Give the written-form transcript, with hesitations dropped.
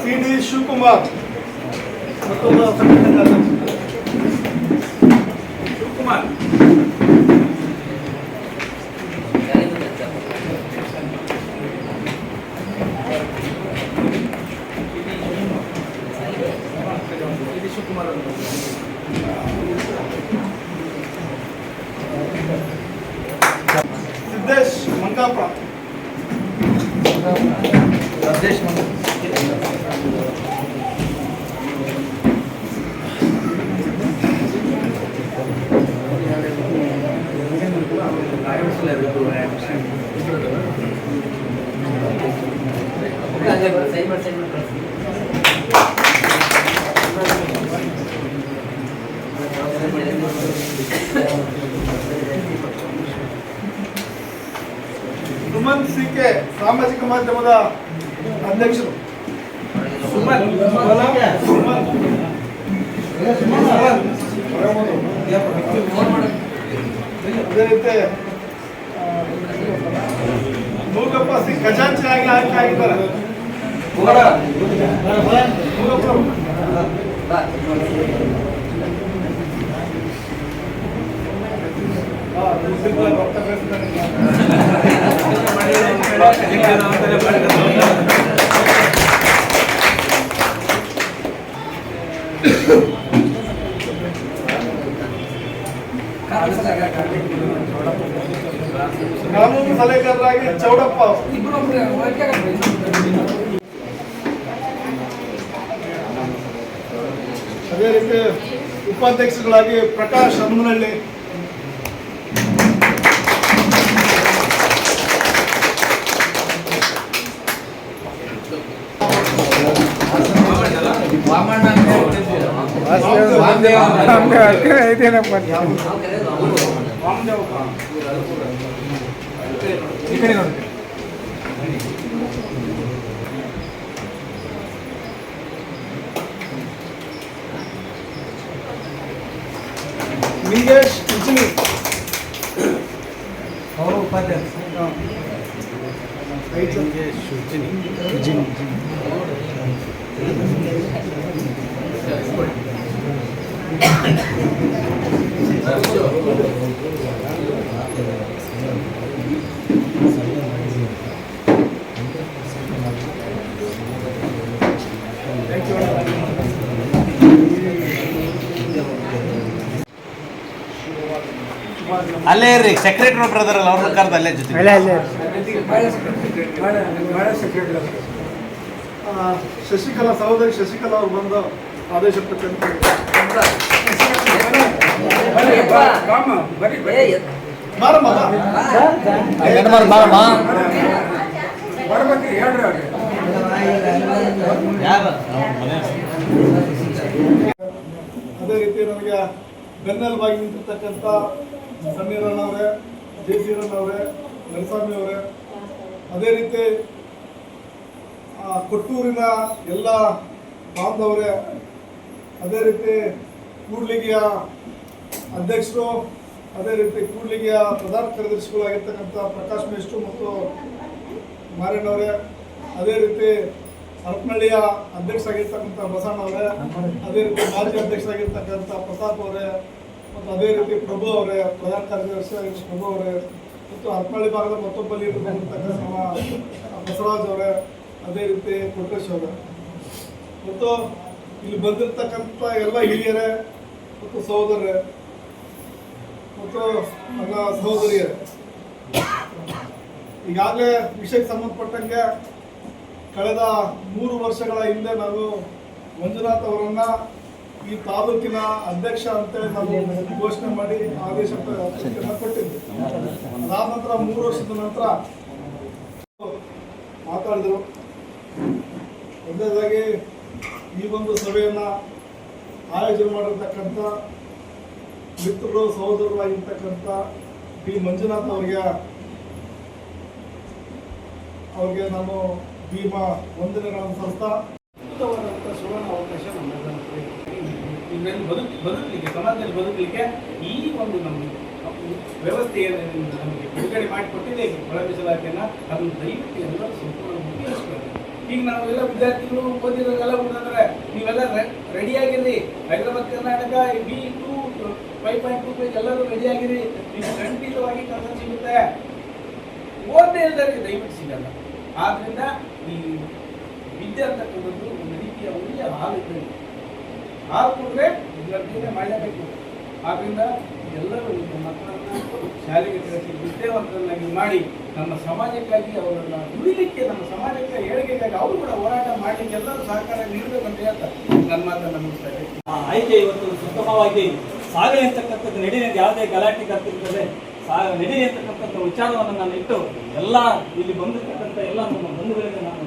CD Shivakumar ಮತ್ತೊಬ್ಬ Shivakumar Siddesh ಮಂಕಾಪುರ Suman C K ಸಾಮಾಜಿಕ ಮಾಧ್ಯಮದ ಅಧ್ಯಕ್ಷರು. ಅದೇ ರೀತಿ ಮೂಗಪ್ಪ ಸಿ ಖಜಾಂಚಿ ಆಗಿ ಆಯ್ಕೆ ಆಗಿದ್ದಾರೆ. ಕಾನೂನು ಸಲಹೆಗಾರರಾಗಿ ಚೌಡಪ್ಪ. ಅದೇ ರೀತಿ ಉಪಾಧ್ಯಕ್ಷಗಳಾಗಿ ಪ್ರಕಾಶ್ ಹನುಮನಹಳ್ಳಿ. ಲಿಂಗೇಶ್ ಉಜ್ಜಿನಿ ಅವರು ಉಪಾಧ್ಯಕ್ಷ. ಅಲ್ಲೇ ರೀ ಸೆಕ್ರೆಟರಿ ಬ್ರದರ್ ಅಲ್ಲ ಅವ್ರ ಕರೆದು ಅಲ್ಲೇ ಜೊತೆ ಶಶಿಕಲಾ ಸಹೋದರಿ ಶಶಿಕಲಾ ಅವ್ರು ಬಂದು ಆದೇಶ ಅದೇ ರೀತಿ ನನಗೆ ಬೆನ್ನೆಲುಬಾಗಿ ನಿಂತಿರ್ತಕ್ಕಂಥ ಸಮೀರಣ್ಣವರೇ, ಜಯಸೀರಣ್ಣವರೇ, ನರಸ್ವಾಮಿ ಅವರೇ, ಅದೇ ರೀತಿ ಕೊಟ್ಟೂರಿನ ಎಲ್ಲ ಬಾಂಧವರೇ, ಅದೇ ರೀತಿ ಕೂಡ್ಲಿಗಿಯ ಅಧ್ಯಕ್ಷರು, ಅದೇ ರೀತಿ ಕೂಡ್ಲಿಗಿಯ ಪ್ರಧಾನ ಕಾರ್ಯದರ್ಶಿಗಳಾಗಿರ್ತಕ್ಕಂಥ ಪ್ರಕಾಶ್ ಮೇಷ್ಟ್ರು ಮತ್ತು ಮಾರಣ್ಣವರೇ, ಅದೇ ರೀತಿ ಹರಪನಹಳ್ಳಿಯ ಅಧ್ಯಕ್ಷ ಆಗಿರ್ತಕ್ಕಂಥ ಬಸಣ್ಣವರೇ, ಅದೇ ರೀತಿ ಮಾಜಿ ಅಧ್ಯಕ್ಷರಾಗಿರ್ತಕ್ಕಂಥ ಪ್ರತಾಪ್ ಅವರೇ, ಮತ್ತು ಅದೇ ರೀತಿ ಪ್ರಭು ಅವರೇ, ಪ್ರಧಾನ ಕಾರ್ಯದರ್ಶಿ ಪ್ರಭು ಅವರೇ, ಮತ್ತು ಹರಪನಹಳ್ಳಿ ಭಾಗದ ಮತ್ತೊಬ್ಬಲ್ಲಿ ಇರತಕ್ಕಂಥ ಬಸವರಾಜ್ ಅವರೇ, ಅದೇ ರೀತಿ ಕೊಟ್ರೇಶ್ ಅವರೇ, ಮತ್ತು ಇಲ್ಲಿ ಬಂದಿರತಕ್ಕಂಥ ಎಲ್ಲ ಹಿರಿಯರೇ ಮತ್ತು ಸಹೋದರರೇ ಮತ್ತು ನನ್ನ ಸಹೋದರಿಯರೇ, ಈಗಾಗಲೇ ವಿಷಯಕ್ಕೆ ಸಂಬಂಧಪಟ್ಟಂಗೆ ಕಳೆದ 3 ವರ್ಷಗಳ ಹಿಂದೆ ನಾವು ಮಂಜುನಾಥ್ ಅವರನ್ನ ಈ ತಾಲೂಕಿನ ಅಧ್ಯಕ್ಷ ಅಂತೇಳಿ ನಾವು ಘೋಷಣೆ ಮಾಡಿ ಆದೇಶ ಕೊಟ್ಟಿದ್ವಿ. ಅದಾದ ನಂತರ 3 ವರ್ಷದ ನಂತರ ಮಾತಾಡಿದ್ರು. ಒಂದನೇದಾಗಿ ಈ ಒಂದು ಸಭೆಯನ್ನು ಆಯೋಜನೆ ಮಾಡಿರ್ತಕ್ಕಂಥ ಮಿತ್ರರು, ಸಹೋದರರು ಆಗಿರ್ತಕ್ಕಂಥ ಡಿ ಮಂಜುನಾಥ್ ಅವ್ರಿಗೆ ನಾನು ಭೀಮಾ ವಂದನೆಗಳನ್ನು ಸಲ್ಲಿಸ್ತಾ ಸುವರ್ಣ ಅವಕಾಶ ನಮ್ಮೆಲ್ಲ ಬದುಕಲಿಕ್ಕೆ ಸಮಾಜದಲ್ಲಿ ಬದುಕಲಿಕ್ಕೆ ಈ ಒಂದು ನಮ್ಮ ವ್ಯವಸ್ಥೆ ಏನು ನಮಗೆ ಬಿಡುಗಡೆ ಮಾಡಿಕೊಟ್ಟಿದೆ ಒಳ ಮೀಸಲಾತಿಯನ್ನು ಅದನ್ನು ದಯವಿಟ್ಟು ಎಲ್ಲರೂ ಸಂಪೂರ್ಣ ಮುಗಿಸ್ಕೊಳ್ಳಿ. ಈಗ ನಾವೆಲ್ಲ ವಿದ್ಯಾರ್ಥಿಗಳು ಓದಿರೋರೆಲ್ಲ ಬಿಡಂದ್ರೆ ನೀವೆಲ್ಲ ರೆಡಿಯಾಗಿರಿ. ಹೈದರಾಬಾದ್ ಕರ್ನಾಟಕ B2 5.2 ಪೇಜ್ ಎಲ್ಲರೂ ರೆಡಿಯಾಗಿರಿ. ನೀವು ಖಂಡಿತವಾಗಿ ಕೆಲಸ ಸಿಗುತ್ತೆ. ಓದದೇ ಇಲ್ಲದವರಿಗೆ ದಯವಿಟ್ಟು ಸಿಗಲ್ಲ. ಆದ್ರಿಂದ ಈ ವಿದ್ಯೆ ಅಂತಕ್ಕಂಥದ್ದು ಒಂದು ರೀತಿಯ ಒಳ್ಳೆಯ ಹಾಲು ಇದ್ದಂಗೆ. ಹಾಲು ಕುಡಿದ್ರೆ ವಿದ್ಯಾರ್ಥಿಗಳೇ ಮಾಡಲೇಬೇಕು. ಆದ್ರಿಂದ ಎಲ್ಲರೂ ನಿಮ್ಮ ಮಕ್ಕಳನ್ನ ಶಾಲೆಗೆ ಕಳಿಸಿ ವಿದ್ಯಾವಂತರನ್ನಾಗಿ ಮಾಡಿ ನಮ್ಮ ಸಮಾಜಕ್ಕಾಗಿ ಅವರನ್ನು ದುಡಿಲಿಕ್ಕೆ, ನಮ್ಮ ಸಮಾಜಕ್ಕೆ ಏಳಿಗೆಗಾಗಿ ಅವರು ಕೂಡ ಹೋರಾಟ ಮಾಡಲಿಕ್ಕೆ ಎಲ್ಲರೂ ಸಹಕಾರ ನೀಡಬೇಕಂತ ಹೇಳ್ತಾರೆ. ನನ್ನ ಮಾತನ್ನು ಮುಗಿಸ್ತಾ ಇದ್ದೀನಿ. ಆಯ್ಕೆ ಇವತ್ತು ಸುಗಮವಾಗಿ ಸಾಗಲಿ ಅಂತಕ್ಕಂಥದ್ದು ನಡೀಲಿಕ್ಕೆ ಯಾವುದೇ ಗಲಾಟೆ ಕರ್ತಿರ್ತದೆ ನಡೀಲಿ ಅಂತಕ್ಕಂಥ ವಿಚಾರವನ್ನು ನಾನು ಇಟ್ಟು ಎಲ್ಲ ಇಲ್ಲಿ ಬಂದಿರ್ತಕ್ಕಂಥ ಎಲ್ಲ ನಮ್ಮ ಬಂಧುಗಳಿಗೆ ನಾನು